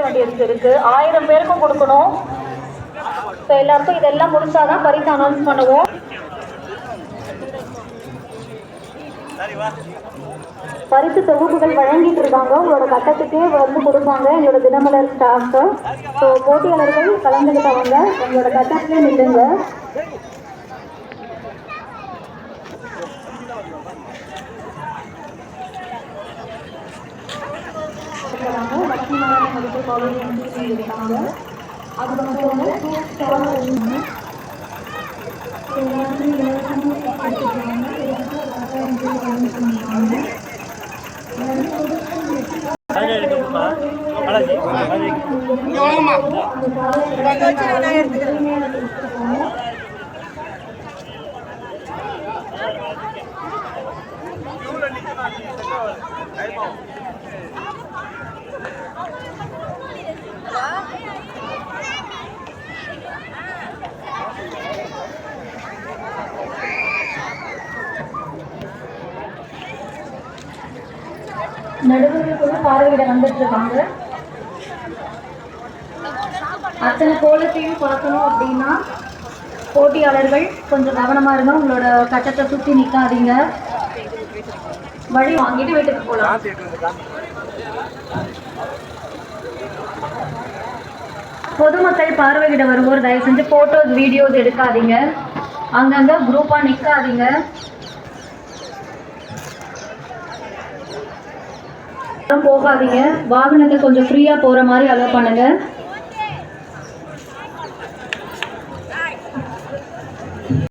வேண்டியது இருக்கு. 1000 பேருக்கும் கொடுக்கணும். ஸோ எல்லாருக்கும் இதெல்லாம் முடிச்சாதான் பரிசு அனௌன்ஸ் பண்ணுவோம். பரிசு தொகுப்புகள் வழங்கிட்டு இருக்காங்க. உங்களோட கட்டத்துக்கே வந்து கொடுப்பாங்க எங்களோட தினமலர் ஸ்டாஃப். ஸோ போட்டியாளர்கள் கலந்துக்கிட்டவங்க உங்களோட கட்டத்திலே நில்லுங்க. லட்சுமி நாராயண மெடிக்கல் காலேஜ் இருக்காங்க. அதுக்கப்புறம் நடுவர்களுக்குள்ள பார்வையிட வந்துட்டு இருக்காங்க. அத்தனை கோலத்தையும் பார்க்கணும் அப்படின்னா போட்டியாளர்கள் கொஞ்சம் கவனமா இருங்க. உங்களோட கட்டத்தை சுத்தி நிக்காதீங்க. வழி வாங்கிட்டு வீட்டுக்கு போகலாம். பொதுமக்கள் பார்வையிட வருவோர் தயவு செஞ்சு போட்டோஸ் வீடியோஸ் எடுக்காதீங்க. அங்கங்க குரூப்பா நிக்காதீங்க. போகாதீங்க. வாகனத்தை கொஞ்சம் ஃப்ரீயா போற மாதிரி அலோவ் பண்ணுங்க.